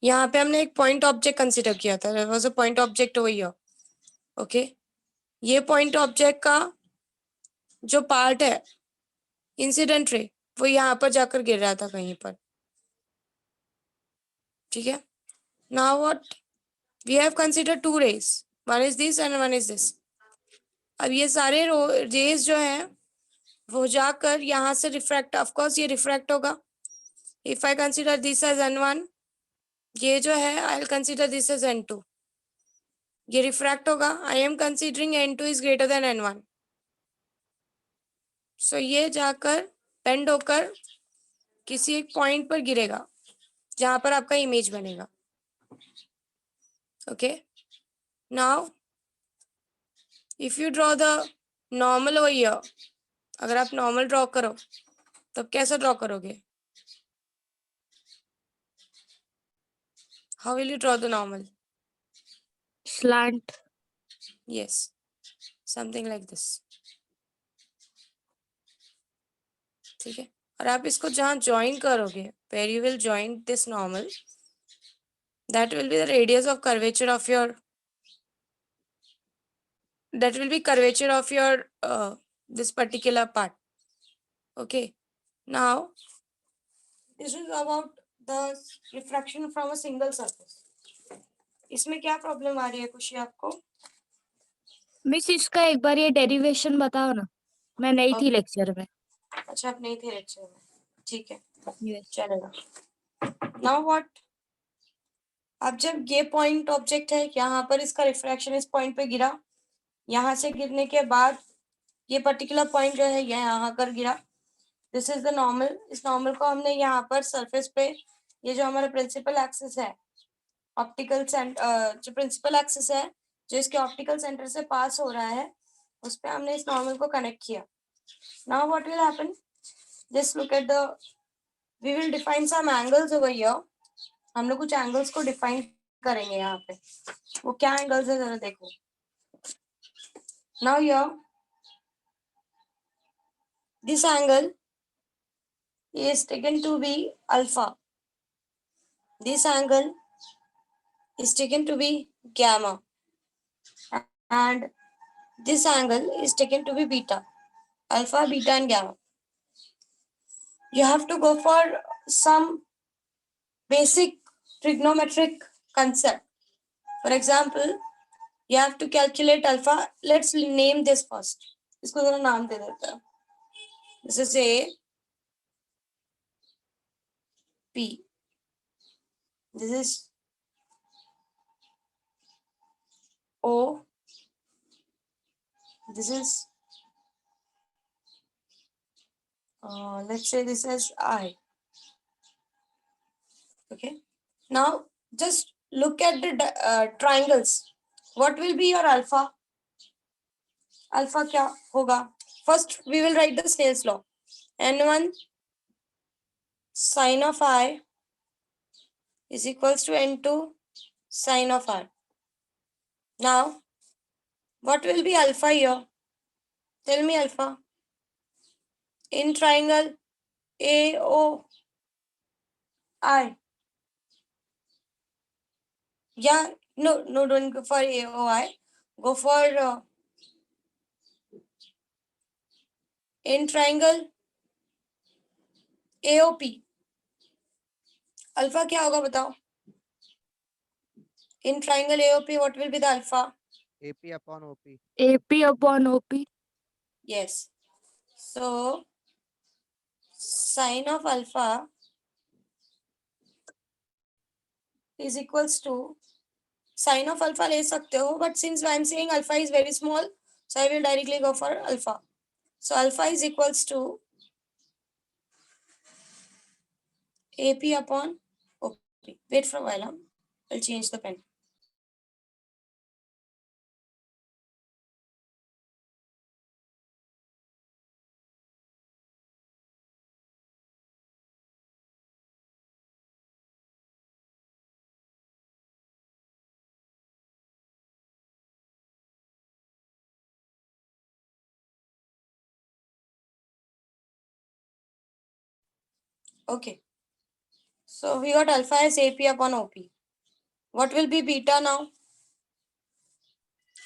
यहाँ पे हमने एक पॉइंट ऑब्जेक्ट कंसिडर किया था, there was a point object over here, okay. ये पॉइंट ऑब्जेक्ट का जो पार्ट है इंसिडेंट रे, वो यहाँ पर जाकर गिर रहा था कहीं पर, ठीक है। Now what we have consider two rays, one is this and one is this. अब ये सारे रेज जो हैं वो जाकर यहाँ से रिफ्रैक्ट, ऑफ कोर्स ये रिफ्रैक्ट होगा। If I consider this as n1, ये जो है I will consider this as n2, ये रिफ्रैक्ट होगा। I am considering n2 is greater than n1, so ये जाकर बेंड होकर किसी एक पॉइंट पर गिरेगा जहां पर आपका इमेज बनेगा, okay. Now if you draw the normal over here, अगर आप नॉर्मल ड्रॉ करो तब कैसा ड्रॉ करोगे? How will you draw the normal? Slant. Yes, something like this, ठीक है। और आप इसको जहां ज्वाइन करोगे, where you will join this normal, that will be the radius of curvature of your, that will be curvature of your this particular part, okay. Now this is about the refraction from a single surface. इसमें क्या problem आ रही है खुशी आपको? Miss इसका एक बार ये derivation बताओ ना, मैं नहीं थी लेक्चर में। अच्छा, आप नहीं थे लेक्चर में, ठीक है, यस। चलेगा। नाउ व्हाट, अब जब ये पॉइंट ऑब्जेक्ट है, यहाँ पर इसका रिफ्रैक्शन इस पॉइंट पे गिरा, यहाँ से गिरने के बाद ये पर्टिकुलर पॉइंट जो है ये यहाँ कर गिरा, दिस इज द नॉर्मल। इस नॉर्मल को हमने यहाँ पर सरफेस पे, ये जो हमारा प्रिंसिपल एक्सिस है, ऑप्टिकल जो प्रिंसिपल एक्सिस है जो इसके ऑप्टिकल सेंटर से पास हो रहा है, उस पे हमने इस नॉर्मल को कनेक्ट किया। Now what will happen, just look at the, we will define some angles over here. हम लोग कुछ एंगल्स को डिफाइन करेंगे यहाँ पे, वो क्या एंगल्स है जरा देखो। Now here this angle is taken to be alpha, this angle is taken to be gamma, and this angle is taken to be beta, alpha, beta and gamma. You have to go for some basic trigonometric concept. For example, you have to calculate alpha. Let's name this first. इसको जरा नाम दे देते हैं। This is A, P. This is O. This is let's say this is I. Okay. Now just look at the triangles. What will be your alpha? Alpha क्या होगा? First we will write the Snell's law. N1 sin of I is equals to N2 sin of I. Now what will be alpha here? Tell me alpha. In triangle AOI. Yeah, no, don't go for AOI. Go for in triangle AOP. Alpha क्या होगा बताओ? In triangle AOP, what will be the alpha? AP upon OP. AP upon OP. Yes. So sin of alpha is equals to, sin of alpha ले सकते हो, but since I am saying alpha is very small, so I will directly go for alpha. So alpha is equals to AP upon OP. Wait for a while, I'll change the pen. Okay. So we got alpha as AP upon OP. What will be beta now?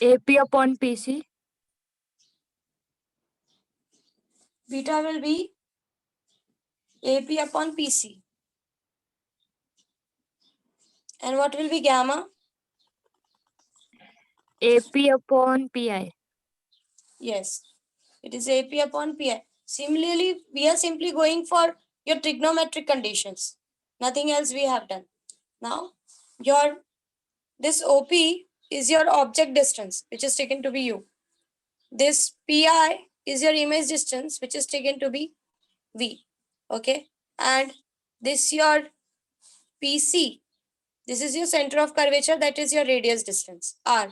AP upon PC. Beta will be AP upon PC. And what will be gamma? AP upon PI. Yes, it is AP upon PI. Similarly, we are simply going for your trigonometric conditions. Nothing else we have done. Now, this OP is your object distance, which is taken to be U. This PI is your image distance, which is taken to be V. Okay, and this your PC. This is your center of curvature, that is your radius distance, R.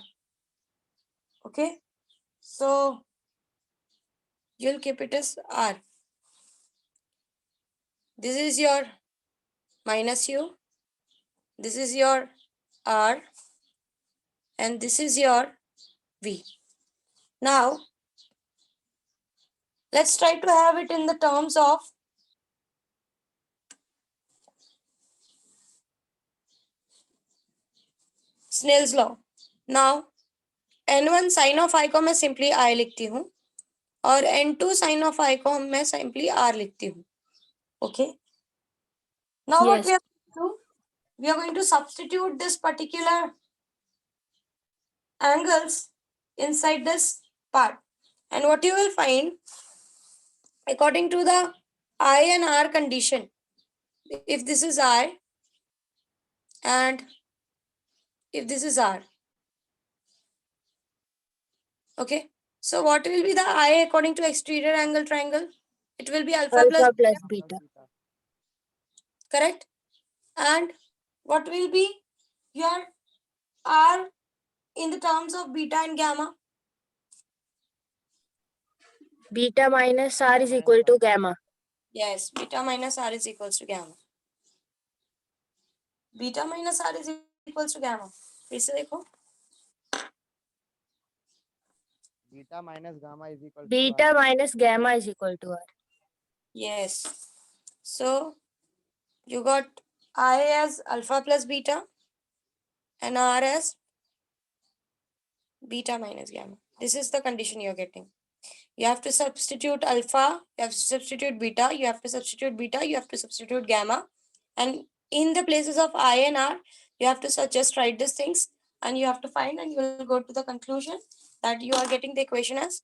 Okay, so you'll keep it as R. This is your minus U. This is your R. And this is your V. Now, let's try to have it in the terms of Snell's law. Now, n1 sin of I को मैं simply I लिखती हूँ और n2 sin of I को मैं simply R लिखती हूँ. Okay. Now what Yes. we are going to substitute this particular angles inside this part, and what you will find, according to the I and R condition, if this is I and if this is R. Okay, so what will be the I according to exterior angle triangle? It will be alpha plus Alpha plus beta. correct? And what will be your R in the terms of beta and gamma? Beta minus R is equal to gamma. Yes, beta minus R is equals to gamma. Beta minus R is equals to gamma. फिर से देखो. Beta minus gamma is equal to Beta minus gamma is equal to R. Yes. So you got I as alpha plus beta and R as beta minus gamma. This is the condition you're getting. You have to substitute alpha, you have to substitute beta, you have to substitute beta, you have to substitute gamma. And in the places of I and R, you have to just write these things and you have to find, and you will go to the conclusion that you are getting the equation as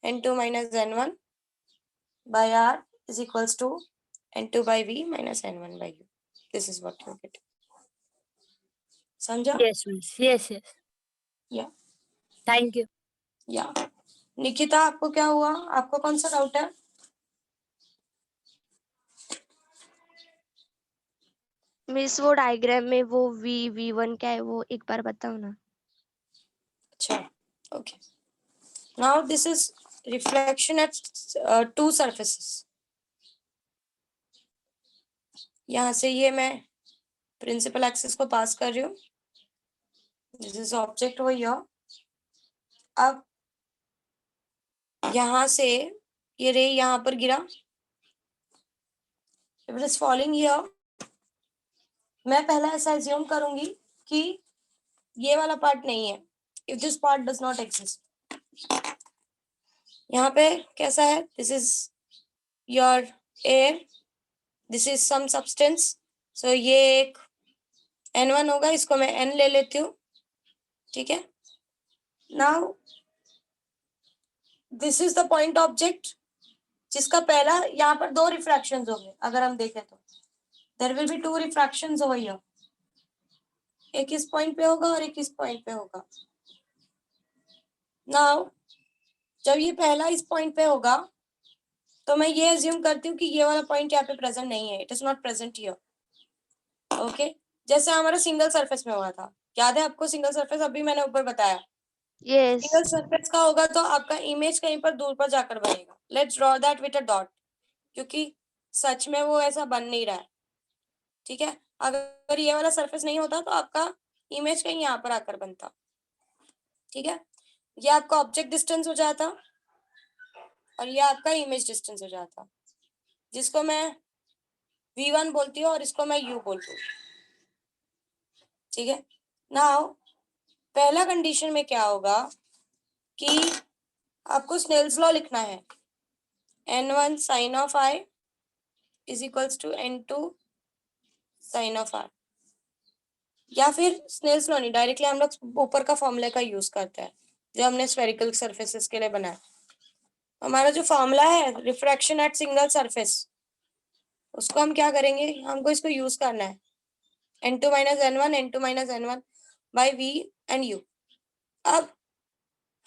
n2 minus n1 by R is equals to n2 by V minus n1 by U. This is what you get. Samjha? Yes, miss. Yes, yes. Yeah. Thank you. या निकिता, आपको क्या हुआ? आपको कौन सा doubt है? Miss वो diagram में वो V1 क्या है वो एक बार बताओ ना. अच्छा, okay. Now this is reflection eight to surfaces. यहाँ से ये मैं प्रिंसिपल एक्सिस को पास कर रही हूँ. This is object over here. अब यहाँ से ये रे यहाँ पर गिरा. If it is falling here, मैं पहला ऐसा एज्यूम करूंगी कि ये वाला पार्ट नहीं है. If this part does not exist, यहाँ पे कैसा है? This is your air, this is some substance. So ये एक n1 होगा, इसको मैं n ले लेती हूँ. ठीक है. Now this is the point object जिसका पहला यहाँ पर दो रिफ्रैक्शंस होंगे. अगर हम देखें तो there will be two refractions over here. एक इस पॉइंट पे होगा और एक इस पॉइंट पे होगा. नाउ जब ये पहला इस पॉइंट पे होगा तो मैं ये एज्यूम करती हूँ कि ये वाला पॉइंट यहाँ पे प्रेजेंट नहीं है. It is not present here. Okay, जैसे हमारा सिंगल सरफेस में हुआ था. याद है आपको सिंगल सरफेस? अभी मैंने ऊपर बताया. यस. सिंगल सरफेस का होगा तो आपका इमेज कहीं पर दूर पर जाकर बनेगा. Let's draw that with a dot, क्योंकि सच में वो ऐसा बन नहीं रहा है. ठीक है. अगर ये वाला सरफेस नहीं होता तो आपका इमेज कहीं यहाँ पर आकर बनता. ठीक है. ये आपका ऑब्जेक्ट डिस्टेंस हो जाता और ये आपका इमेज डिस्टेंस हो जाता, जिसको मैं V1 बोलती हूँ और इसको मैं U बोलती हूँ. ठीक है. नाउ पहला कंडीशन में क्या होगा कि आपको स्नेल्स लॉ लिखना है, n1 sin of i is equals to n2 sin of r, या फिर स्नेल्स लॉ नहीं, डायरेक्टली हम लोग ऊपर का फॉर्मूले का यूज करते हैं जो हमने स्फेरिकल सरफेसेस के लिए बनाया। हमारा जो फॉर्मूला है रिफ्रैक्शन एट सिंगल सरफेस, उसको हम क्या करेंगे, हमको इसको यूज करना है n2 minus n1 by v and u। अब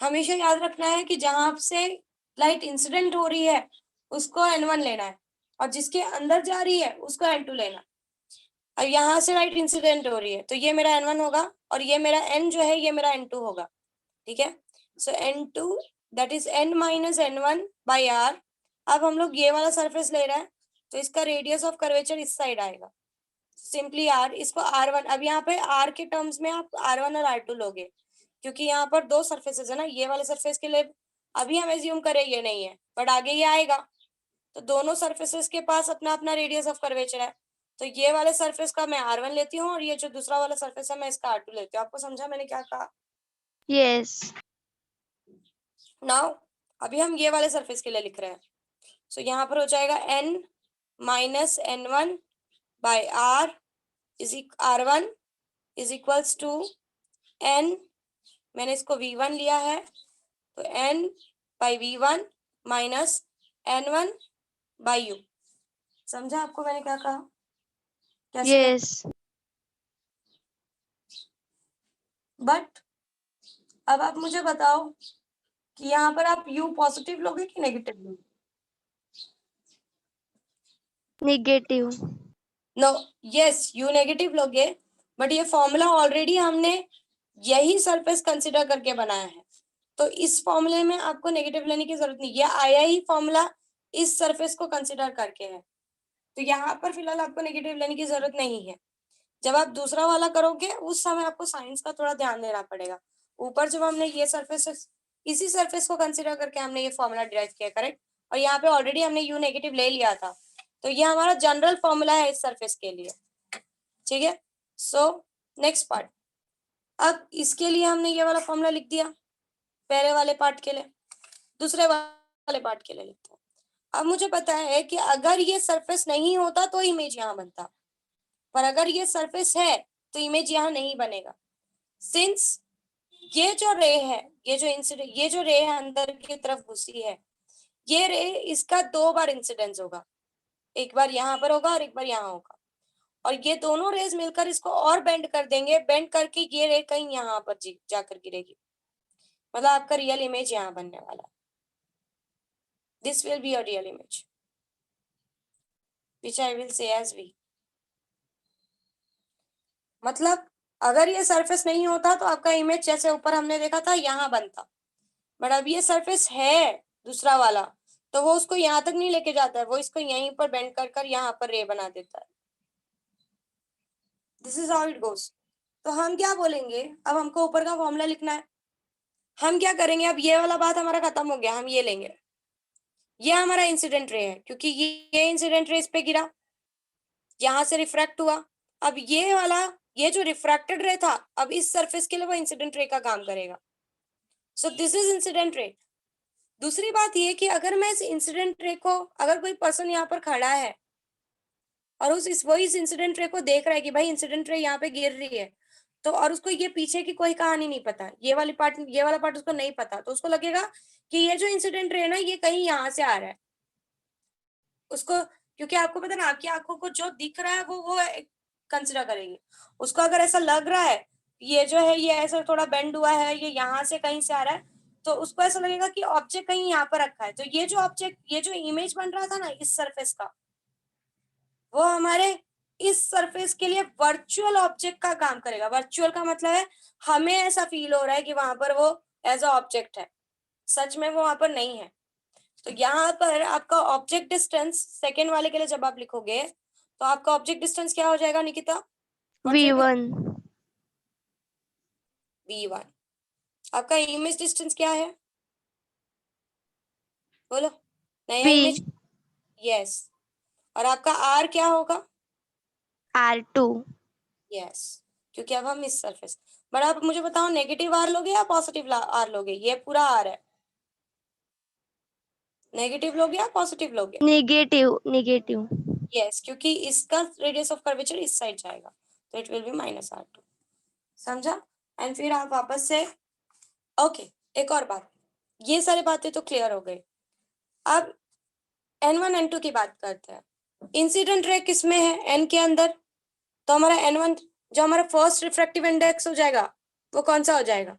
हमेशा याद रखना है कि जहां से लाइट इंसिडेंट हो रही है उसको n1 लेना है और जिसके अंदर जा रही है उसको n2 लेना है। अब यहाँ से लाइट इंसिडेंट हो रही है तो ये मेरा n1 होगा और ये मेरा n जो है ये मेरा n2 होगा, ठीक है। सो n2 that is n minus n1 by r। अब हम लोग ये वाला सरफेस ले रहे हैं तो इसका रेडियस ऑफ कर्वेचर इस साइड आएगा, सिंपली r, इसको r1। अब यहाँ पे r के टर्म्स में आप r1 और r2 लोगे क्योंकि यहाँ पर दो सरफेसेस है ना, ये वाले सरफेस के लिए अभी हम एज्यूम करें ये नहीं है बट आगे ये आएगा, तो दोनों सरफेसेस के पास अपना अपना रेडियस ऑफ कर्वेचर है। तो ये वाले सरफेस का मैं r1 लेती हूँ और ये जो दूसरा वाला सरफेस है मैं इसका r2 लेती हूँ। आपको समझा मैंने क्या कहा? Yes. नाउ अभी हम ये वाले सरफेस के लिए लिख रहे हैं, सो यहाँ पर हो जाएगा n minus n1 by r is r1 is equals to n, मैंने इसको v1 लिया है तो n by v1 minus n1 by u। समझा आपको मैंने क्या कहा? कैसे? Yes. बट अब आप मुझे बताओ कि यहाँ पर आप u पॉजिटिव लोगे कि नेगेटिव लोगे? Negative. No, yes you negative लोगे, बट ये फॉर्मूला ऑलरेडी हमने यही सरफेस कंसिडर करके बनाया है तो इस फॉर्मूले में आपको नेगेटिव लेने की जरूरत नहीं, ये आया ही फॉर्मूला इस सरफेस को कंसिडर करके है, तो यहाँ पर फिलहाल आपको नेगेटिव लेने की जरूरत नहीं है। जब आप दूसरा वाला करोगे उस समय आपको साइंस का थोड़ा ध्यान देना पड़ेगा। ऊपर जब हमने ये सरफेस, इसी सरफेस को कंसिडर करके हमने ये फॉर्मूला डिराइव किया, करेक्ट, और यहाँ पे ऑलरेडी हमने यू नेगेटिव ले लिया था तो ये हमारा जनरल फॉर्मूला है इस सरफेस के लिए, ठीक है। सो नेक्स्ट पार्ट, अब इसके लिए हमने ये वाला फॉर्मूला लिख दिया पहले वाले पार्ट के लिए, दूसरे वाले पार्ट के लिए लिखते हैं। अब मुझे पता है कि अगर ये सरफेस नहीं होता तो इमेज यहाँ बनता, पर अगर ये सरफेस है तो इमेज यहाँ नहीं बनेगा। सिंस ये जो रे है, ये जो इंसिडेंट, ये जो रे है अंदर की तरफ घुसी है, ये रे इसका दो बार इंसिडेंस होगा, एक बार यहाँ पर होगा और एक बार यहाँ होगा, और ये दोनों रेज मिलकर इसको और बेंड कर देंगे, बेंड करके ये रे कहीं यहाँ पर जाकर गिरेगी, मतलब आपका रियल इमेज यहाँ बनने वाला है। This will be a real image which I will say as V. मतलब अगर ये सरफेस नहीं होता तो आपका इमेज जैसे ऊपर हमने देखा था यहाँ बनता, बट अब ये सरफेस है दूसरा वाला तो वो उसको यहाँ तक नहीं लेके जाता है, वो इसको यहीं पर बेंड कर कर यहाँ पर रे बना देता है। This is how it goes. तो हम क्या बोलेंगे, अब हमको ऊपर का फॉर्मूला लिखना है, हम क्या करेंगे, अब ये वाला बात हमारा खत्म हो गया, हम ये लेंगे, ये हमारा इंसिडेंट रे है क्योंकि ये इंसिडेंट रे इस पे गिरा, यहाँ से रिफ्रैक्ट हुआ, अब ये वाला, ये जो रिफ्रैक्टेड रे था अब इस सरफेस के लिए वो इंसिडेंट रे का काम करेगा। So this is incident ray. दूसरी बात ये कि अगर मैं इस इंसिडेंट रे को, अगर कोई पर्सन यहाँ पर खड़ा है और वही इस इंसिडेंट रे को देख रहा है कि भाई इंसिडेंट रे यहाँ पे गिर रही है, तो और उसको ये पीछे की कोई कहानी नहीं पता, ये वाला पार्ट उसको नहीं पता, तो उसको लगेगा कि ये जो इंसिडेंट रे है ना ये कहीं यहाँ से आ रहा है उसको, क्योंकि आपको पता ना आपकी आंखों को जो दिख रहा है वो कंसिडर करेगी। उसको अगर ऐसा लग रहा है ये जो है ये ऐसा थोड़ा बेंड हुआ है, ये यहाँ से कहीं से आ रहा है, तो उसको ऐसा लगेगा कि ऑब्जेक्ट कहीं यहाँ पर रखा है, तो ये जो ऑब्जेक्ट, ये जो इमेज बन रहा था ना इस सरफेस का, वो हमारे इस सरफेस के लिए वर्चुअल ऑब्जेक्ट का काम करेगा। वर्चुअल का मतलब है हमें ऐसा फील हो रहा है कि वहां पर वो एज अ ऑब्जेक्ट है, सच में वो वहां पर नहीं है। तो यहाँ पर आपका ऑब्जेक्ट डिस्टेंस सेकेंड वाले के लिए जब आप लिखोगे तो आपका ऑब्जेक्ट डिस्टेंस क्या हो जाएगा निकिता? V1. V1। आपका इमेज डिस्टेंस क्या है बोलो, नया V. इमेज, यस, और आपका R क्या होगा? R2. यस, क्योंकि अब हम इस सरफेस, बट आप मुझे बताओ नेगेटिव आर लोगे या पॉजिटिव आर लोगे? ये पूरा आर है, नेगेटिव लोगे या पॉजिटिव लोगे? Negative negative. यस, क्योंकि इसका रेडियस ऑफ कर्वेचर इस साइड जाएगा, तो इट विल बी -r2। समझा? एंड फिर आप वापस से ओके, एक और बात, ये सारी बातें तो क्लियर हो गई। अब n1 n2 की बात करते हैं। इंसिडेंट रे किसमें है? n के अंदर, तो हमारा n1 जो हमारा फर्स्ट रिफ्रैक्टिव इंडेक्स हो जाएगा वो कौन सा हो जाएगा?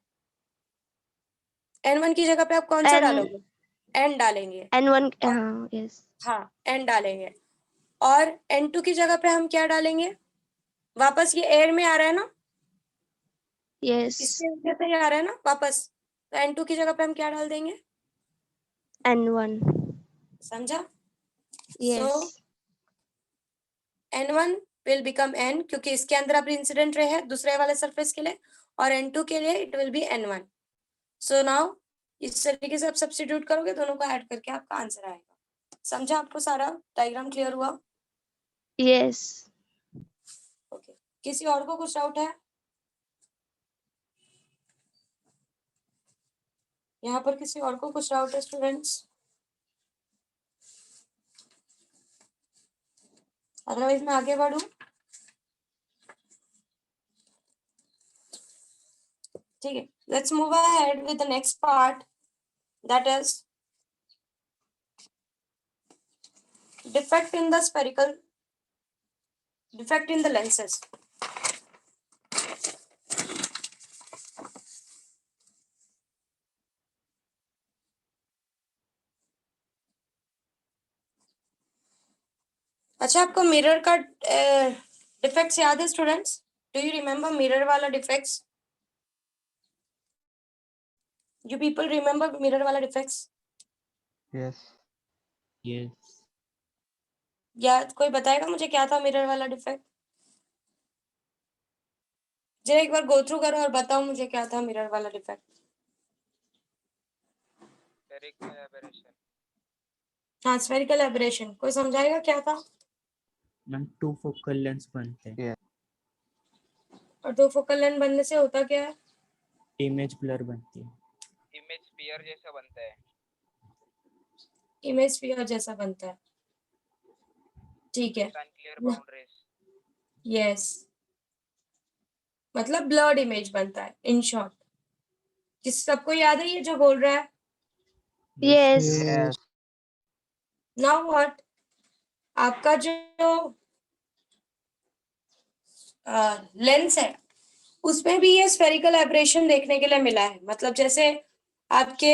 n1 की जगह पे आप कौन सा N डालोगे? n डालेंगे। N1 हाँ यस हाँ, n डालेंगे। और n2 की जगह पे हम क्या डालेंगे? वापस ये एयर में आ रहा है ना, यस इसके वजह से ही आ रहा है ना वापस, तो n2 की जगह पे हम क्या डाल देंगे? N1 समझा? Yes n1 will become n, क्योंकि इसके अंदर अब इंसिडेंट रे है दूसरे वाले सरफेस के लिए, और n2 के लिए it will B n1। So now इस तरीके से आप सब्स्टिट्यूट करोगे, दोनों को ऐड करके आपका आंसर आएगा। समझा? आपको सारा डायग्राम क्लियर हुआ? यस ओके, किसी और को कुछ डाउट है? यहाँ पर किसी और को कुछ डाउट है स्टूडेंट्स? अदरवाइज मैं आगे बढ़ूं? ठीक है, let's move ahead with the next part, that is defect in the spherical, defect in the lenses. अच्छा, आपको मिरर का डिफेक्ट्स याद है students? Do you remember mirror वाला defects? You people remember mirror वाला डिफेक्ट्स? Yes. Yes. या कोई बताएगा मुझे क्या था मिरर वाला डिफेक्ट? जरा एक बार गो थ्रू करो और बताओ मुझे क्या था मिरर वाला डिफेक्ट। हाँ, स्फेरिकल एबरेशन। कोई समझाएगा क्या था? मैम टू फोकल लेंस बनते हैं, और दो फोकल लेंथ बनने से होता क्या है? इमेज ब्लर बनती है। इमेज स्फीयर जैसा बनता है। इमेज स्फीयर जैसा बनता है, ठीक है। Unclear boundaries. यस, मतलब ब्लर्ड इमेज बनता है इन शॉर्ट। किस सबको याद है ये जो बोल रहा है? Yes Yes. नाउ व्हाट, आपका जो लेंस है उसमें भी ये स्फेरिकल एब्रेशन देखने के लिए मिला है। मतलब जैसे आपके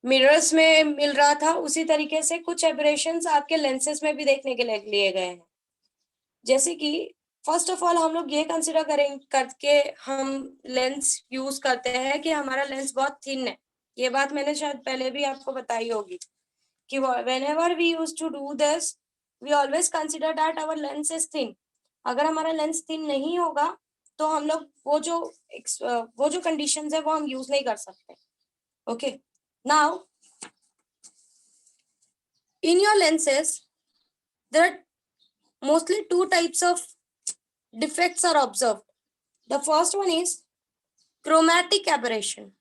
मिरर्स में मिल रहा था उसी तरीके से कुछ एब्रेशंस आपके लेंसेस में भी देखने के लिए लिए गए हैं। जैसे कि फर्स्ट ऑफ ऑल हम लोग ये कंसिडर करके हम लेंस यूज करते हैं कि हमारा लेंस बहुत थिन है। ये बात मैंने शायद पहले भी आपको बताई होगी कि whenever we used to do this, we always consider that our lens is thin. अगर हमारा लेंस थिन नहीं होगा तो हम लोग वो जो कंडीशंस है वो हम यूज नहीं कर सकते। Okay, now in your lenses there are mostly two types of defects are observed. The first one is chromatic aberration.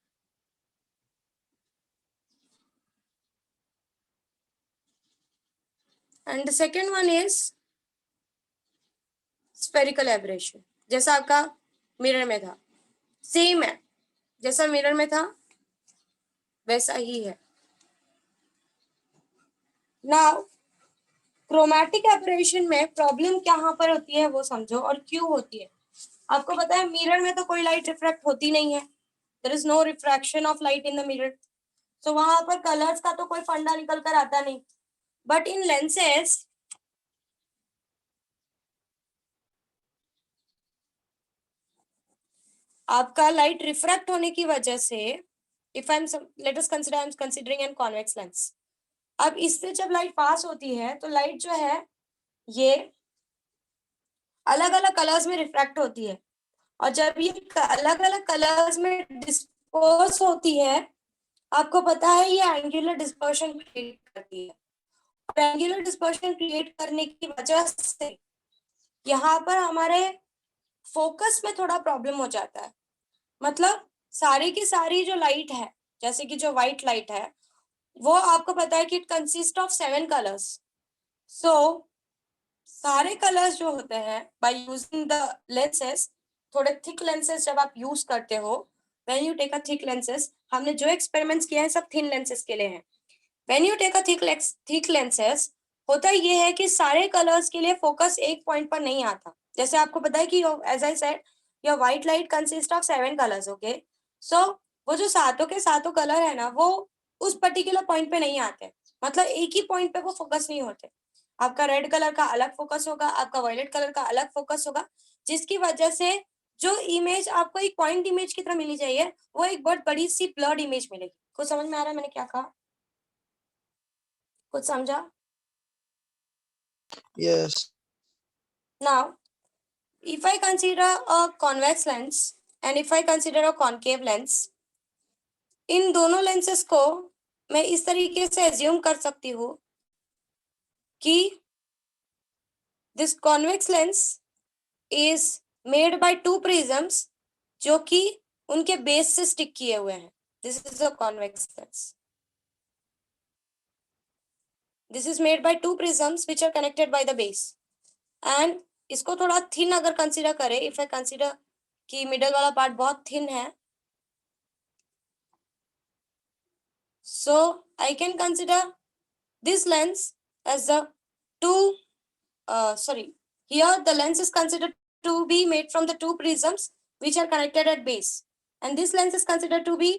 And the second one is spherical aberration. जैसा आपका मिरर में था, सेम है, जैसा मिरर में था वैसा ही है। नाउ क्रोमैटिक एबरेशन में प्रॉब्लम कहाँ पर होती है वो समझो और क्यों होती है। आपको पता है मिरर में तो कोई लाइट रिफ्रैक्ट होती नहीं है, there is no refraction of light in the mirror, so वहां पर कलर्स का तो कोई फंडा निकल कर आता नहीं। बट इन लेंसेस आपका लाइट रिफ्रैक्ट होने की वजह से, if I am let us consider I am considering an convex lens, अब इससे जब लाइट पास होती है तो लाइट जो है ये अलग अलग कलर्स में रिफ्रैक्ट होती है, और जब ये अलग अलग कलर्स में डिस्पर्स होती है आपको पता है ये एंगुलर डिस्पर्शन क्रिएट करती है। और एंगुलर डिस्पर्शन क्रिएट करने की वजह से यहाँ पर हमारे फोकस में थोड़ा प्रॉब्लम हो जाता है। मतलब सारी की सारी जो लाइट है, जैसे कि जो व्हाइट लाइट है, वो आपको पता है कि it consist of 7 colours. So सारे कलर्स जो होते हैं बाय यूजिंग द लेंसेस, थोड़े थिक लेंसेस जब आप यूज करते हो, when you take a thick lenses, हमने जो एक्सपेरिमेंट्स किए हैं सब थिन लेंसेस के लिए हैं। When you take a thick lenses, होता ये है कि सारे कलर्स के लिए फोकस एक पॉइंट पर नहीं आता। जैसे आपको पता है कि as I said your white light consist of 7 colours, okay. So वो जो सातों के सातों कलर है ना, वो उस पर्टिकुलर पॉइंट पे नहीं आते, मतलब एक ही पॉइंट पे वो फोकस नहीं होते। आपका रेड कलर का अलग फोकस होगा, आपका वायलेट कलर का अलग फोकस होगा, जिसकी वजह से जो इमेज आपको एक पॉइंट इमेज की तरह मिलनी चाहिए, वो एक बहुत बड़ी सी ब्लर्ड इमेज मिलेगी। कुछ समझ में आ रहा है मैंने क्या कहा? कुछ समझा? Yes. Now, if I consider a convex lens and if I consider a concave lens, इन दोनों लेंसेस को मैं इस तरीके से एज्यूम कर सकती हूँ कि this convex lens is made by 2 prisms जो कि उनके बेस से स्टिक किए हुए हैं। This is a convex lens. This is made by 2 prisms which are connected by the base. And इसको थोड़ा थिन अगर कंसीडर करें, इफ आई कंसीडर कि मिडल वाला पार्ट बहुत थिन है, so I can consider this lens as the here the lens is considered to be made from the 2 prisms which are connected at base, and this lens is considered to be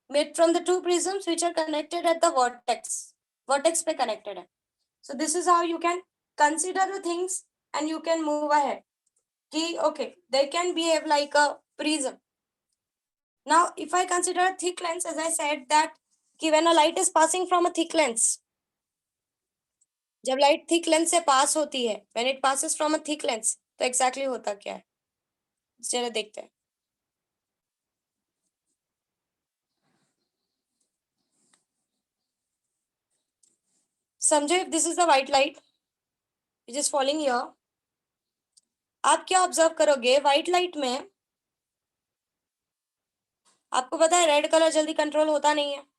made from the 2 prisms which are connected at the vertex पे connected है. So this is how you can consider the things and you can move ahead. Okay, they can behave like a prism. Now if I consider a thick lens, as I said that when a light is passing from a thick lens, जब light thick lens से पास होती है, when it passes from a thick lens, तो exactly होता क्या है, चलो देखते हैं। समझो, if this is the white light which is falling here, आप क्या ऑब्जर्व करोगे? व्हाइट लाइट में आपको पता है रेड कलर जल्दी कंट्रोल होता नहीं है।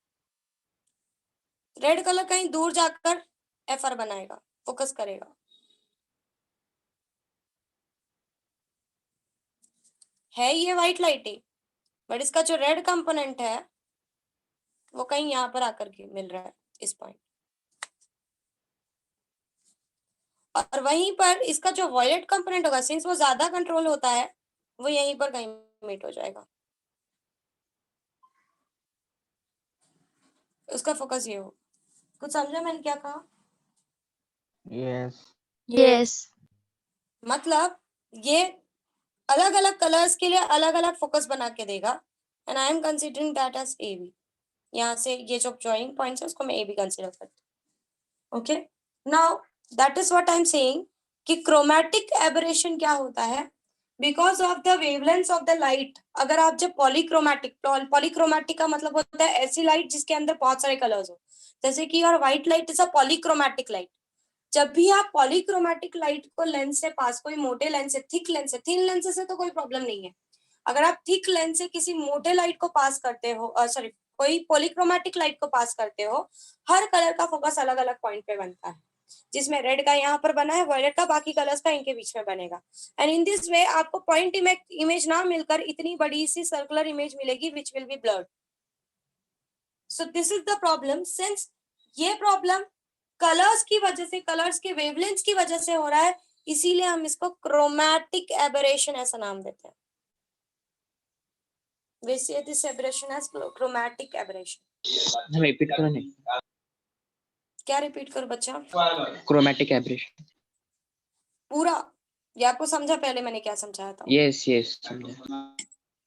रेड कलर कहीं दूर जाकर एफआर बनाएगा, फोकस करेगा। है ये व्हाइट लाइट ही, बट इसका जो रेड कंपोनेंट है वो कहीं यहाँ पर आकर के मिल रहा है, इस पॉइंट। और वहीं पर इसका जो वॉयलेट कंपोनेंट होगा, सिंस वो ज्यादा कंट्रोल होता है, वो यहीं पर कहीं मीट हो जाएगा, उसका फोकस ये हो। कुछ समझा मैंने क्या कहा? Yes. Yes. मतलब ये अलग अलग कलर्स के लिए अलग अलग फोकस बना के देगा, and I am considering that as A B. यहाँ से ये जो जॉइनिंग पॉइंट्स है उसको मैं ए बी कंसिडर करती हूँ। Okay, now that is what I am saying कि क्रोमैटिक एबरेशन क्या होता है? Because of the wavelength of the light. अगर आप जब पॉलीक्रोमैटिक का मतलब होता है ऐसी लाइट जिसके अंदर बहुत सारे कलर्स हो, जैसे कि और white light is a polychromatic light. जब भी आप पॉलीक्रोमैटिक लाइट को लेंस से पास, कोई मोटे लेंस से, थिक लेंस से, थिन लेंस से तो कोई प्रॉब्लम नहीं है, अगर आप थिक लेंस से किसी मोटे लाइट को पास करते हो, सॉरी कोई पॉलीक्रोमैटिक लाइट को पास करते हो, हर कलर का फोकस अलग अलग पॉइंट पे बनता है, जिसमें रेड का यहाँ पर बना है, वायलेट का बाकी कलर्स का इनके बीच में बनेगा। एंड इन दिस वे आपको पॉइंट इमेज ना मिलकर इतनी बड़ी सी सर्कुलर इमेज मिलेगी which will be blurred. So this is the problem. Since ये प्रॉब्लम कलर्स की वजह से, कलर्स के वेवलेंथ की वजह से हो रहा है, इसीलिए हम इसको क्रोमैटिक एबरेशन ऐसा नाम देते हैं। We say this aberration as chromatic aberration. Repeat करो नहीं। क्या रिपीट करो बच्चा? Chromatic aberration. पूरा ये आपको समझा पहले मैंने क्या समझाया था? यस यस समझा।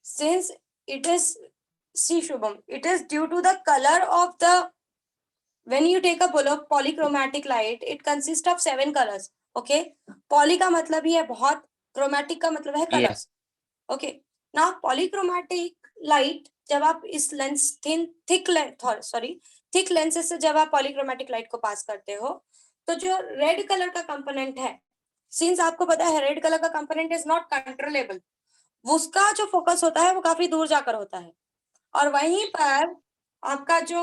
Since it is, see Shubham, it is due to the color of the, when you take a polychromatic light, it consists of 7 colors. Okay, poly का मतलब ही है बहुत, chromatic का मतलब है colors. Okay, now polychromatic light जब आप इस लेंस थिक लेंसेज से जब आप पॉलीक्रोमैटिक लाइट को पास करते हो, तो जो रेड कलर का कंपोनेंट है सिंस आपको पता है रेड कलर का कंपोनेंट इज नॉट कंट्रोलेबल, उसका जो फोकस होता है वो काफी दूर जाकर होता है, और वहीं पर आपका जो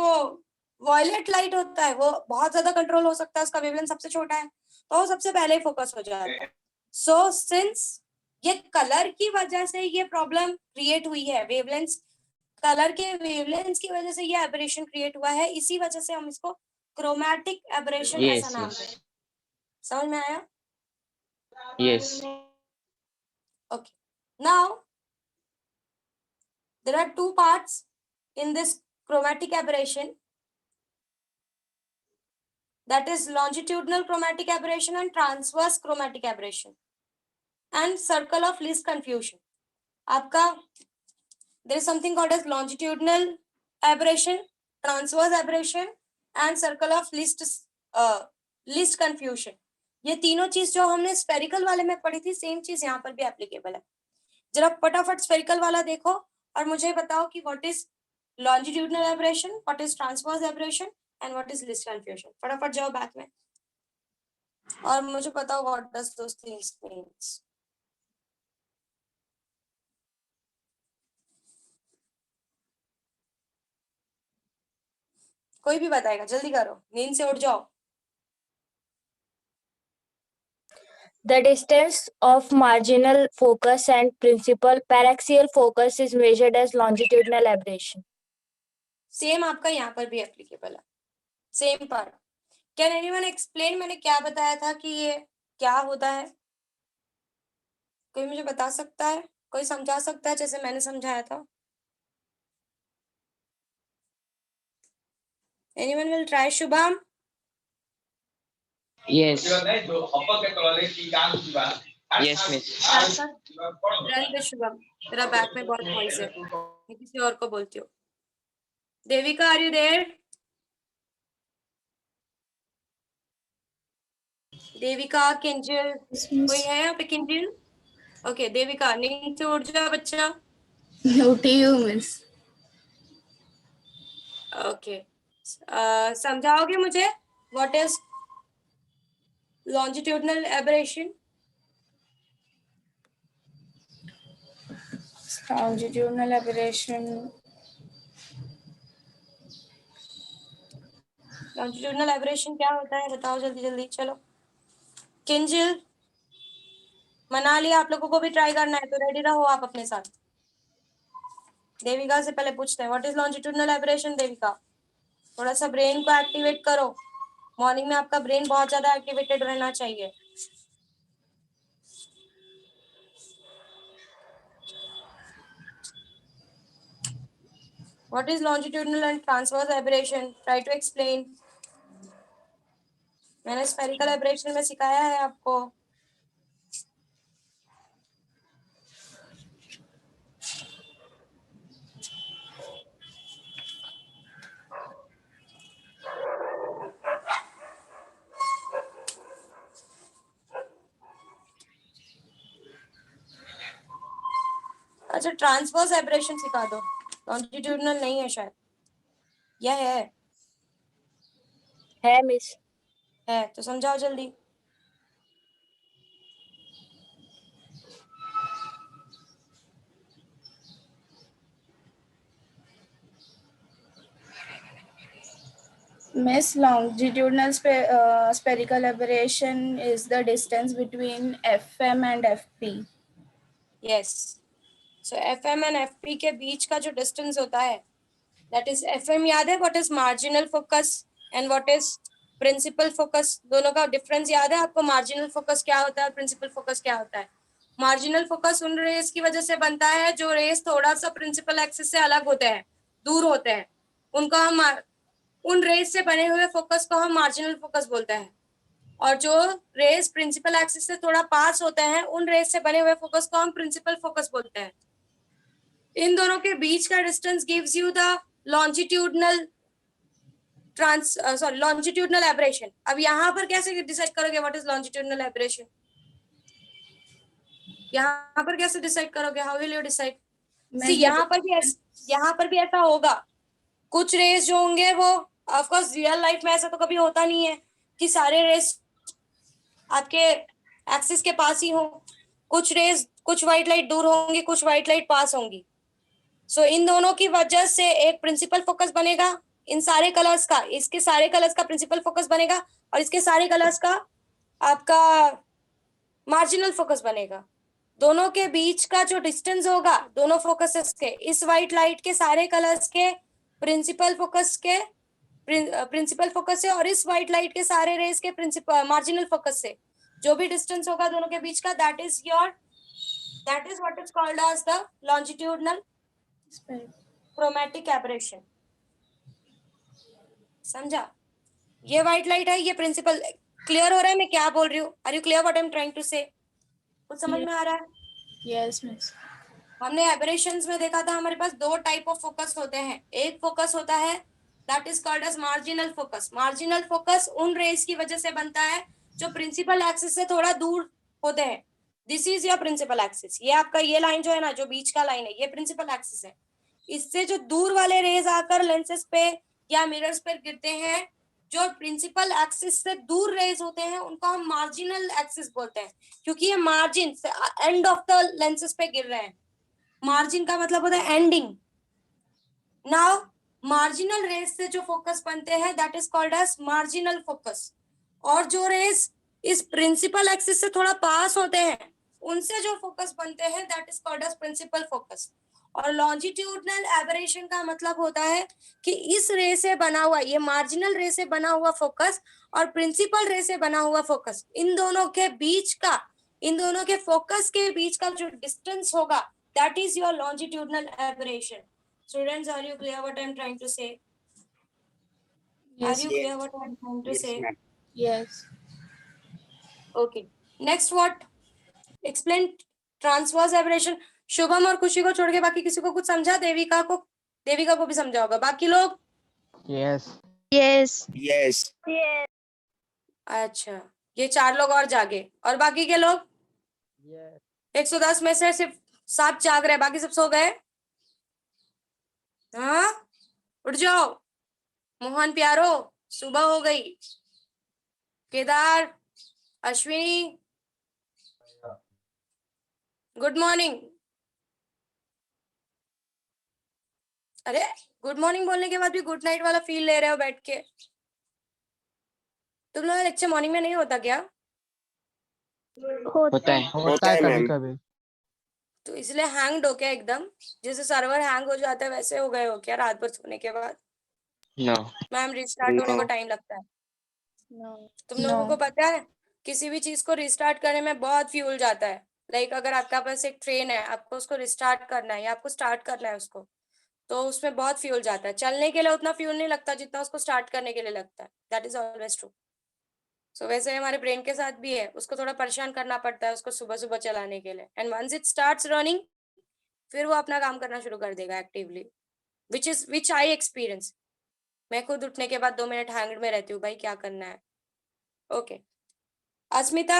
वॉयलेट लाइट होता है वो बहुत ज्यादा कंट्रोल हो सकता है, उसका वेवलेंथ सबसे छोटा है, तो वो सबसे पहले फोकस हो जाता है। सो सिंस ये कलर की वजह से ये प्रॉब्लम क्रिएट हुई है, वेवलेंथ कलर के वेवलेंथ की वजह से ये एब्रेशन क्रिएट हुआ है, इसी वजह से हम इसको क्रोमैटिक एब्रेशन ऐसा Yes, नाम yes. देते हैं। समझ में आया? Yes. Okay. Now there are two parts in this chromatic aberration, that is longitudinal chromatic aberration and transverse chromatic aberration and circle of least confusion. आपका there is something called as longitudinal aberration, transverse aberration and circle of least confusion. ये तीनों चीज जो हमने spherical वाले में पढ़ी थी, सेम चीज यहाँ पर भी एप्लीकेबल है। जरा फटाफट स्फेरिकल वाला देखो और मुझे बताओ कि what is longitudinal aberration, what is transverse aberration and what is least confusion. फटाफट जाओ बैक में और मुझे बताओ what does those things means. कोई भी बताएगा, जल्दी करो, नींद से उठ जाओ। The distance of marginal focus and principal paraxial focus is measured as longitudinal aberration. Same आपका यहाँ पर भी एप्लीकेबल है, same part. Can anyone explain मैंने क्या बताया था कि ये क्या होता है? कोई मुझे बता सकता है? कोई समझा सकता है जैसे मैंने समझाया था? Anyone will try? Shubham? Yes. Yes, miss. Run दे शुभम, तेरा बैक में बहुत नॉइज है, मैं किसी और को बोलती हूँ। Devika, are you there? Devika, Kinjal, कोई है यहाँ पे? किंजल? ओके, देविका नींद से उठ जा बच्चा। उठी हूँ मिस। ओके, समझाओगे मुझे what is longitudinal aberration? Longitudinal aberration. longitudinal aberration क्या होता है बताओ जल्दी जल्दी। चलो किंजल, मना लिया, आप लोगों को भी ट्राई करना है तो रेडी रहो आप अपने साथ। देविका से पहले पूछते हैं what is longitudinal aberration। Devika, थोड़ा सा ब्रेन को एक्टिवेट करो, मॉर्निंग में आपका ब्रेन बहुत ज्यादा एक्टिवेटेड रहना चाहिए। What is longitudinal and transverse aberration? Try to explain. मैंने spherical aberration में सिखाया है आपको। अच्छा, ट्रांसवर्स एब्रेशन सिखा दो, लॉन्जिट्यूडिनल नहीं है शायद, यह है मिस। है तो समझाओ जल्दी। Miss, longitudinal spherical aberration is the distance between FM and FP. Yes, so FM and FP के बीच का जो डिस्टेंस होता है दैट इज एफएम। याद है what is marginal focus and what is principal focus? दोनों का डिफरेंस याद है आपको? मार्जिनल फोकस क्या होता है और प्रिंसिपल फोकस क्या होता है? मार्जिनल फोकस उन रेस की वजह से बनता है जो रेस थोड़ा सा प्रिंसिपल एक्सिस से अलग होते हैं, दूर होते हैं, उनको हम उन रेस से बने हुए फोकस को हम मार्जिनल फोकस बोलते हैं, और जो रेस प्रिंसिपल एक्सिस से थोड़ा पास होते हैं उन रेस से बने हुए फोकस को हम प्रिंसिपल फोकस बोलते हैं। इन दोनों के बीच का distance gives you the longitudinal longitudinal aberration. अब यहाँ पर कैसे डिसाइड करोगे व्हाट इज लॉन्जिट्यूडनल एब्रेशन? यहाँ पर कैसे डिसाइड करोगे? How will you decide? See यहाँ पर भी ऐसा होगा, कुछ रेस जो होंगे वो ऑफ कोर्स रियल लाइफ में ऐसा तो कभी होता नहीं है कि सारे रेस आपके एक्सिस के पास ही हो, कुछ रेज, कुछ व्हाइट लाइट दूर होंगी, कुछ व्हाइट लाइट पास होंगी। सो इन दोनों की वजह से एक प्रिंसिपल फोकस बनेगा, इन सारे कलर्स का, इसके सारे कलर्स का प्रिंसिपल फोकस बनेगा और इसके सारे कलर्स का आपका मार्जिनल फोकस बनेगा। दोनों के बीच का जो डिस्टेंस होगा दोनों फोकसेस के, इस व्हाइट लाइट के सारे कलर्स के प्रिंसिपल फोकस के प्रिंसिपल फोकस से और इस व्हाइट लाइट के सारे रेज के प्रिंसिपल मार्जिनल फोकस से जो भी डिस्टेंस होगा दोनों के बीच का, that is what is called as the longitudinal chromatic aberration. समझा? ये व्हाइट लाइट है, ये प्रिंसिपल। क्लियर हो रहा है मैं क्या बोल रही हूँ? Are you clear what I am trying to say? कुछ समझ में आ रहा है? Yes, miss. हमने एबरेशंस में देखा था हमारे पास दो टाइप ऑफ फोकस होते हैं। एक फोकस होता है that is called as marginal focus. Marginal focus उन रेज की वजह से बनता है जो प्रिंसिपल एक्सिस से थोड़ा दूर होते हैं। This is your principal axis. ये आपका ये लाइन जो है ना, जो बीच का लाइन है, ये प्रिंसिपल एक्सिस है। इससे जो दूर वाले रेज आकर लेंसेज पे या मिरर्स पर गिरते हैं, जो प्रिंसिपल एक्सिस से दूर रेज होते हैं उनको हम मार्जिनल एक्सिस बोलते हैं, क्योंकि ये मार्जिन से एंड ऑफ द लेंसेज पे गिर रहे हैं। मार्जिन का मतलब होता है एंडिंग। नाउ मार्जिनल रेज से जो फोकस बनते हैं that is called as marginal focus. और जो रेज इस प्रिंसिपल एक्सिस से थोड़ा पास होते हैं उनसे जो फोकस बनते हैं that is called as principal focus. और लॉन्जिट्यूडनल एबरेशन का मतलब होता है कि इस रे से बना हुआ, ये मार्जिनल रे से बना हुआ फोकस और प्रिंसिपल रे से बना हुआ फोकस, इन दोनों के बीच का, इन दोनों के फोकस के बीच का जो डिस्टेंस होगा that is your longitudinal aberration. Students, are you clear what I am trying to say? Yes. Are you clear what I am trying to say? Yes. Okay. Next what? Explain transverse aberration. Shubham और खुशी को छोड़ के बाकी किसी को कुछ समझा? देविका को भी समझा होगा। बाकी लोग? Yes. Yes. अच्छा, ये 4 लोग और जागे और बाकी के लोग? Yes. 110 में से सिर्फ 7 जाग रहे, बाकी सब सो गए। हाँ, उठ जाओ। मोहन प्यारो, सुबह हो गई। Kedar, Ashwini, good morning. अरे गुड मॉर्निंग बोलने के बाद भी गुड नाइट वाला फील ले रहे हो बैठ के। तुम लोग लेक्चर मॉर्निंग में नहीं होता क्या? होता है। होता है कभी कभी। तो इसलिए हैंग्ड हो क्या एकदम? जैसे सर्वर हैंग हो जाता है वैसे हो गए हो क्या रात भर सोने के बाद? नो। मैम रिस्टार्ट होने को टाइम लगता है। No. तुम लोगों को पता है किसी भी चीज को रिस्टार्ट करने में बहुत फ्यूल जाता है। लाइक अगर आपका पास एक ट्रेन है, आपको उसको रिस्टार्ट करना है या आपको स्टार्ट करना है उसको, तो उसमें बहुत फ्यूल जाता है। चलने के लिए उतना फ्यूल नहीं लगता जितना उसको स्टार्ट करने के लिए लगता है। That is always true. So वैसे हमारे ब्रेन के साथ भी है, उसको थोड़ा परेशान करना पड़ता है उसको सुबह सुबह चलाने के लिए। And once it starts running, फिर वो अपना काम करना शुरू कर देगा एक्टिवली, विच आई एक्सपीरियंस। मैं खुद उठने के बाद 2 मिनट हैंग्ड में रहती हूँ, भाई क्या करना है। Okay Asmita,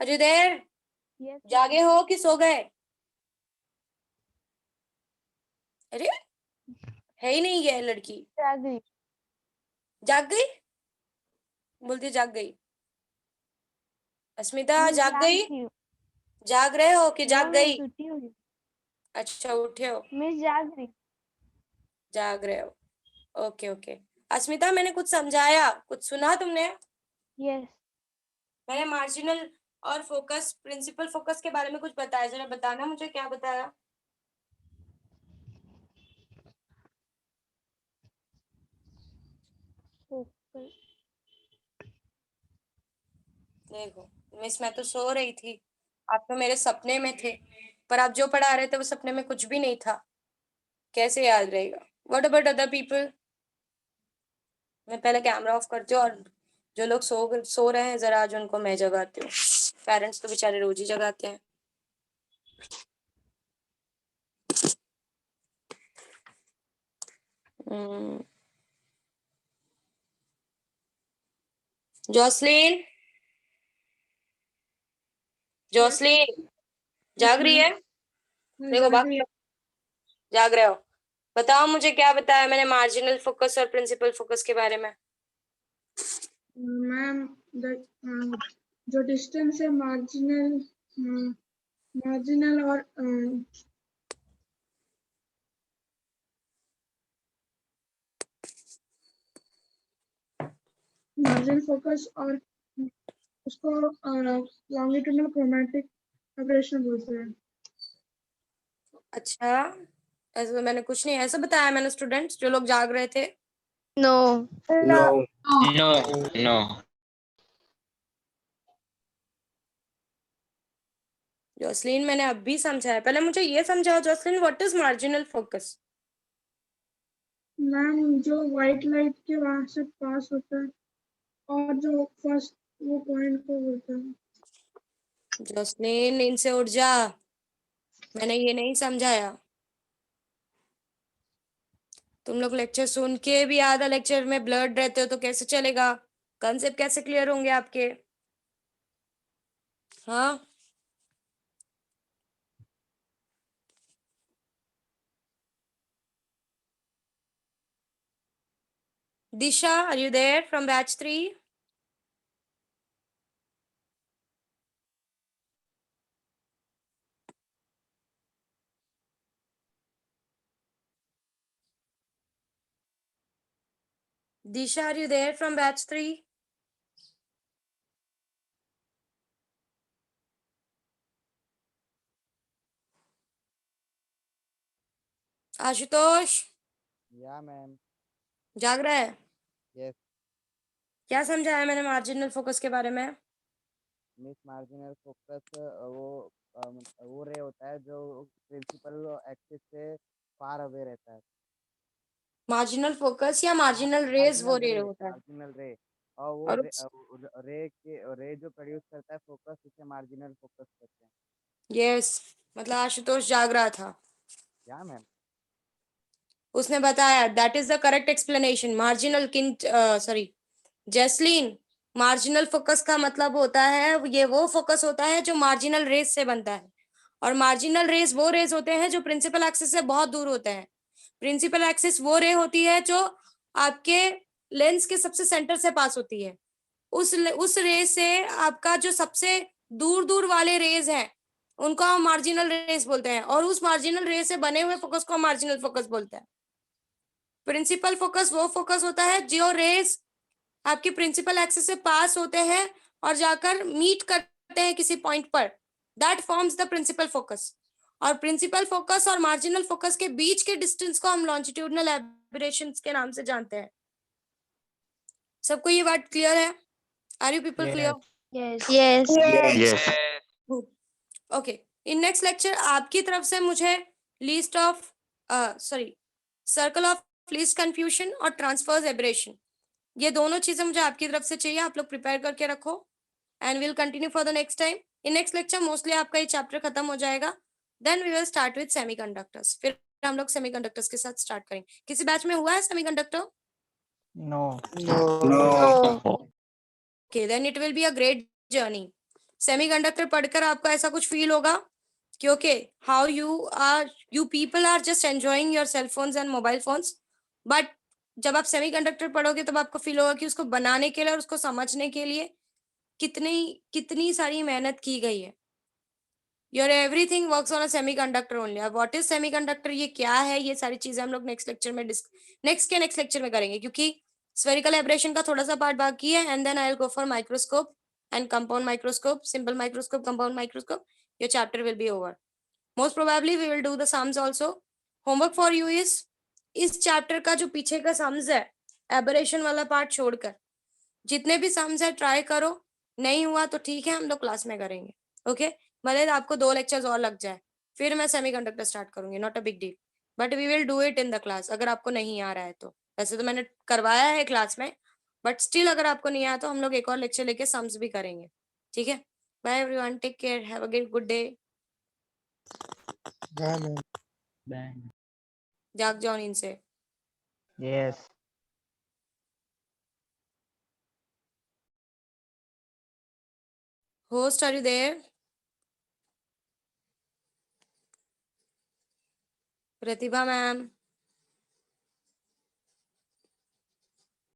are you there? जागे हो कि सो गए? अरे है ही नहीं ये लड़की। जाग गई? बोलती जाग गई। अस्मिता जाग गई? जाग रहे हो कि जाग गई? अच्छा उठे हो, जाग रहे हो। Okay okay. अस्मिता मैंने कुछ समझाया, कुछ सुना तुमने? मैंने मार्जिनल और फोकस, प्रिंसिपल फोकस के बारे में कुछ बताया, जरा बताना मुझे क्या बताया। देखो मिस, मैं तो सो रही थी, आप तो मेरे सपने में थे, पर आप जो पढ़ा रहे थे वो सपने में कुछ भी नहीं था, कैसे याद रहेगा? What about other people? मैं पहले कैमरा ऑफ करती हूँ और जो लोग सो रहे हैं जरा आज उनको मैं जगाती हूँ। पेरेंट्स तो बेचारे रोज ही जगाते हैं। जोसलिन, जोसलिन जाग रही है? देखो बाकी जाग रहे हो। बताओ मुझे क्या बताया मैंने मार्जिनल फोकस और प्रिंसिपल फोकस के बारे में? Ma'am, the जो डिस्टेंस है मार्जिनल और मार्जिनल फोकस और उसको लॉन्गिट्यूडनल क्रोमैटिक एब्रेशन बोलते हैं। अच्छा, ऐसा तो मैंने कुछ नहीं ऐसा बताया मैंने स्टूडेंट्स जो लोग जाग रहे थे। No No. No. जोसलीन मैंने अभी समझाया, पहले मुझे ये समझाओ Jocelyn, what is marginal focus? Ma'am जो व्हाइट लाइट के वहां से पास होता है और जो फर्स्ट वो पॉइंट को बोलते हैं। जोसलीन नींद से उठ जा, मैंने ये नहीं समझाया। तुम लोग लेक्चर सुन के भी आधा लेक्चर में ब्लर्ड रहते हो तो कैसे चलेगा? कंसेप्ट कैसे क्लियर होंगे आपके? हाँ, Disha, are you there from batch 3? Disha, are you there from batch 3? Ashutosh Yeah, ma'am. जाग रहा है? Yes. क्या समझाया मैंने मार्जिनल फोकस के बारे में? मिस मार्जिनल फोकस वो रे होता है जो प्रिंसिपल एक्सिस से फार अवे रहता है। मार्जिनल फोकस या मार्जिनल रेज वो रे होता है, मार्जिनल रे और वो और रे जो प्रोड्यूस करता है फोकस, उसे मार्जिनल फोकस कहते हैं। यस, मतलब आशुतोष जाग रहा था। क्या मैम? उसने बताया that is the correct explanation. Marginal sorry Jasleen, marginal focus का मतलब होता है ये वो फोकस होता है जो मार्जिनल रेज से बनता है, और मार्जिनल रेज वो रेज होते हैं जो प्रिंसिपल एक्सिस से बहुत दूर होते हैं। प्रिंसिपल एक्सिस वो रे होती है जो आपके लेंस के सबसे सेंटर से पास होती है। उस रे से आपका जो सबसे दूर दूर वाले रेज हैं उनको हम मार्जिनल रेज बोलते हैं, और उस मार्जिनल रेज से बने हुए फोकस को हम मार्जिनल फोकस बोलते हैं। प्रिंसिपल फोकस वो फोकस होता है जो रेज आपके प्रिंसिपल एक्सिस से पास होते हैं और जाकर मीट करते हैं किसी पॉइंट पर, that forms the principal focus. और प्रिंसिपल फोकस और मार्जिनल फोकस के बीच के डिस्टेंस को हम लॉन्जिट्यूडनल एबरेशंस के नाम से जानते हैं। सबको ये बात क्लियर है? Are you people clear? Yes yes Yes. Okay, in next lecture आपकी तरफ से मुझे list of circle of least confusion और ट्रांसफर्स एबरेशन, ये दोनों चीजें मुझे आपकी तरफ से चाहिए। आप लोग प्रिपेयर करके रखो and will continue for the next time. In next lecture mostly आपका ये चैप्टर खत्म हो जाएगा, then we will start with semiconductors. फिर हम लोग सेमीकंडक्टर्स के साथ स्टार्ट करेंगे। किसी बैच में हुआ है semiconductor? No. Okay, then it will be a great journey. Semiconductor पढ़कर आपको ऐसा कुछ फील होगा कि okay, how you people are just enjoying your cell phones and mobile phones, but जब आप सेमीकंडक्टर पढ़ोगे तब आपको फील होगा कि उसको बनाने के लिए और उसको समझने के लिए कितनी कितनी सारी मेहनत की गई है। Your everything works on a semiconductor only. अब व्हाट इज सेमीकंडक्टर, ये क्या है, ये सारी चीजें हम लोग नेक्स्ट लेक्चर में करेंगे, क्योंकि स्फेरिकल एब्रेशन का थोड़ा सा पार्ट बाकी है, and then I will go for microscope and compound microscope, simple microscope, compound microscope. Your chapter will be over. Most probably we will do the sums also. Homework for you is, इस चैप्टर का जो पीछे का sums है aberration वाला part छोड़कर जितने भी सम्स है ट्राई करो। नहीं हुआ तो ठीक है, हम लोग क्लास में करेंगे। ओके, भले आपको 2 लेक्चर्स और लग जाए, फिर मैं सेमीकंडक्टर स्टार्ट करूंगी, not a big deal, but we will do it in the class. अगर आपको नहीं आ रहा है तो, वैसे तो मैंने करवाया है क्लास में, बट स्टिल अगर आपको नहीं आया तो हम लोग एक और लेक्चर लेके सम्स भी करेंगे। ठीक है, bye everyone, take care, have a good day. जाग जाओ नींद से। Yes. Host, are you there? Pratibha ma'am,